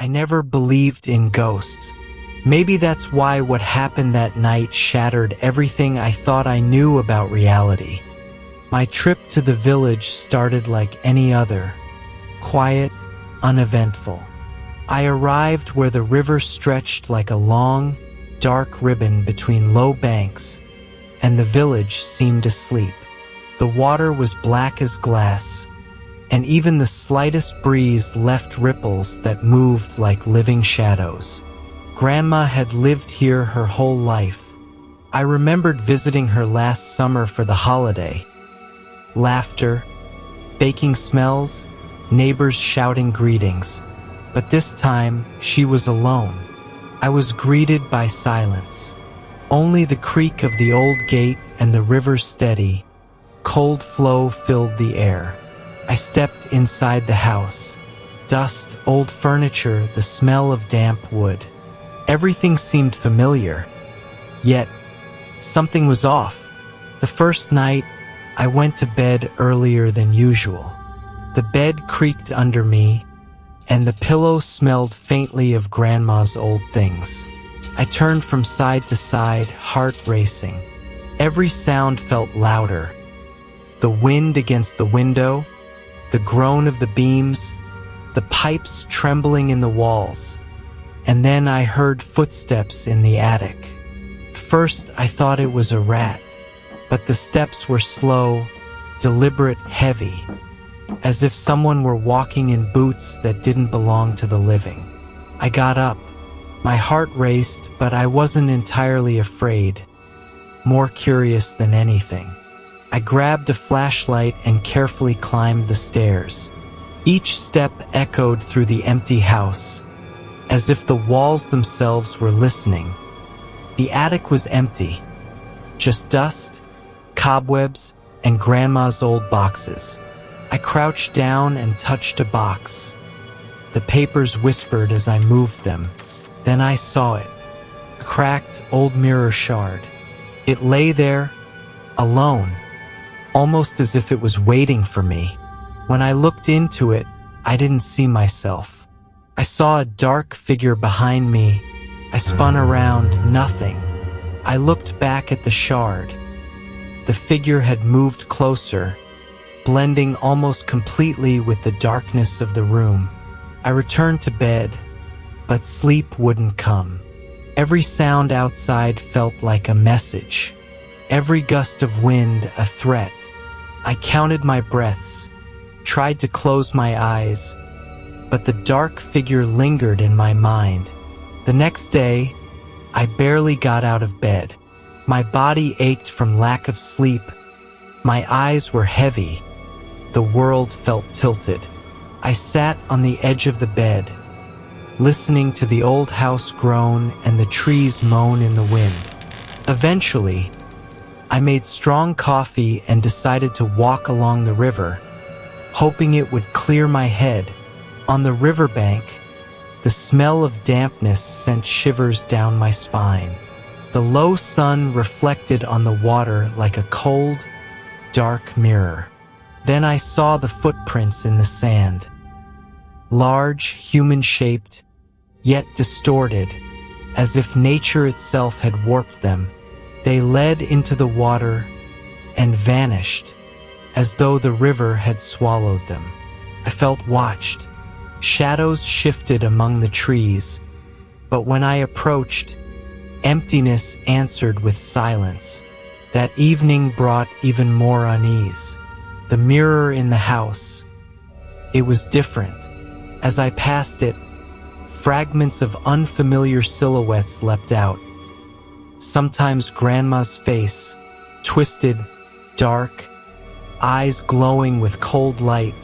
I never believed in ghosts. Maybe that's why what happened that night shattered everything I thought I knew about reality. My trip to the village started like any other, quiet, uneventful. I arrived where the river stretched like a long, dark ribbon between low banks, and the village seemed asleep. The water was black as glass, and even the slightest breeze left ripples that moved like living shadows. Grandma had lived here her whole life. I remembered visiting her last summer for the holiday. Laughter, baking smells, neighbors shouting greetings. But this time, she was alone. I was greeted by silence. Only the creak of the old gate and the river's steady, cold flow filled the air. I stepped inside the house. Dust, old furniture, the smell of damp wood. Everything seemed familiar. Yet, something was off. The first night, I went to bed earlier than usual. The bed creaked under me, and the pillow smelled faintly of Grandma's old things. I turned from side to side, heart racing. Every sound felt louder. The wind against the window, the groan of the beams, the pipes trembling in the walls. And then I heard footsteps in the attic. First, I thought it was a rat, but the steps were slow, deliberate, heavy, as if someone were walking in boots that didn't belong to the living. I got up. My heart raced, but I wasn't entirely afraid, more curious than anything. I grabbed a flashlight and carefully climbed the stairs. Each step echoed through the empty house, as if the walls themselves were listening. The attic was empty, just dust, cobwebs, and Grandma's old boxes. I crouched down and touched a box. The papers whispered as I moved them. Then I saw it, a cracked old mirror shard. It lay there, alone, almost as if it was waiting for me. When I looked into it, I didn't see myself. I saw a dark figure behind me. I spun around, nothing. I looked back at the shard. The figure had moved closer, blending almost completely with the darkness of the room. I returned to bed, but sleep wouldn't come. Every sound outside felt like a message. Every gust of wind a threat. I counted my breaths, tried to close my eyes, but the dark figure lingered in my mind. The next day, I barely got out of bed. My body ached from lack of sleep. My eyes were heavy. The world felt tilted. I sat on the edge of the bed, listening to the old house groan and the trees moan in the wind. Eventually, I made strong coffee and decided to walk along the river, hoping it would clear my head. On the riverbank, the smell of dampness sent shivers down my spine. The low sun reflected on the water like a cold, dark mirror. Then I saw the footprints in the sand. Large, human-shaped, yet distorted, as if nature itself had warped them. They led into the water and vanished, as though the river had swallowed them. I felt watched. Shadows shifted among the trees, but when I approached, emptiness answered with silence. That evening brought even more unease. The mirror in the house. It was different. As I passed it, fragments of unfamiliar silhouettes leapt out. Sometimes Grandma's face, twisted, dark, eyes glowing with cold light.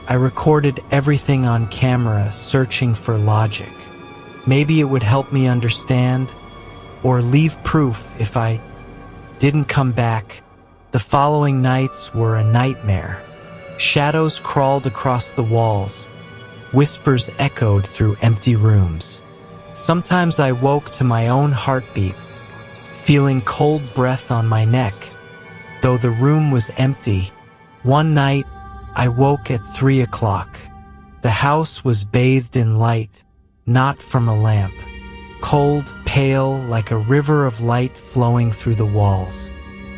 I recorded everything on camera, searching for logic. Maybe it would help me understand, or leave proof if I didn't come back. The following nights were a nightmare. Shadows crawled across the walls. Whispers echoed through empty rooms. Sometimes I woke to my own heartbeat, feeling cold breath on my neck, though the room was empty. One night, I woke at 3 o'clock. The house was bathed in light, not from a lamp. Cold, pale, like a river of light flowing through the walls.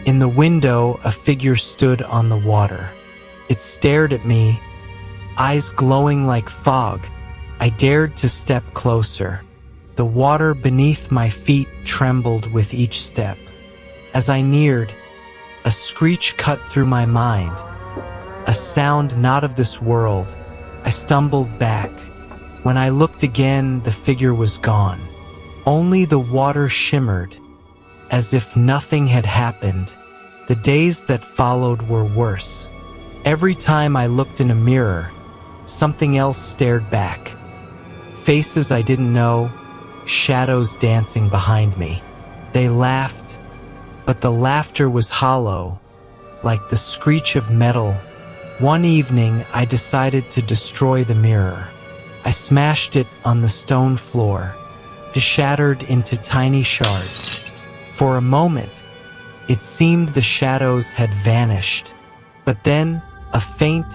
In the window, a figure stood on the water. It stared at me, eyes glowing like fog. I dared to step closer. The water beneath my feet trembled with each step. As I neared, a screech cut through my mind, a sound not of this world. I stumbled back. When I looked again, the figure was gone. Only the water shimmered, as if nothing had happened. The days that followed were worse. Every time I looked in a mirror, something else stared back. Faces I didn't know, shadows dancing behind me. They laughed, but the laughter was hollow, like the screech of metal. One evening, I decided to destroy the mirror. I smashed it on the stone floor. It shattered into tiny shards. For a moment, it seemed the shadows had vanished. But then, a faint,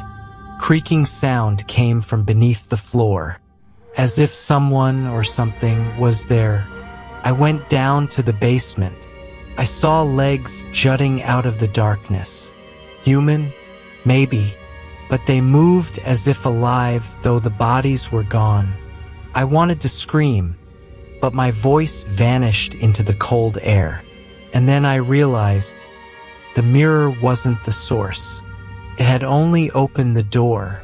creaking sound came from beneath the floor, as if someone or something was there. I went down to the basement. I saw legs jutting out of the darkness. Human? Maybe, but they moved as if alive, though the bodies were gone. I wanted to scream, but my voice vanished into the cold air. And then I realized the mirror wasn't the source. It had only opened the door.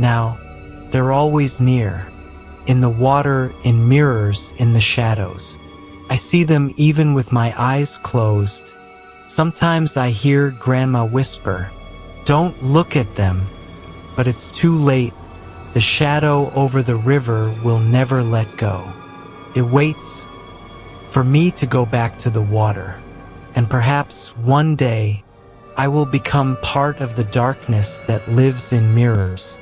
Now, they're always near. In the water, in mirrors, in the shadows. I see them even with my eyes closed. Sometimes I hear Grandma whisper, "Don't look at them." But it's too late. The shadow over the river will never let go. It waits for me to go back to the water. And perhaps one day I will become part of the darkness that lives in mirrors.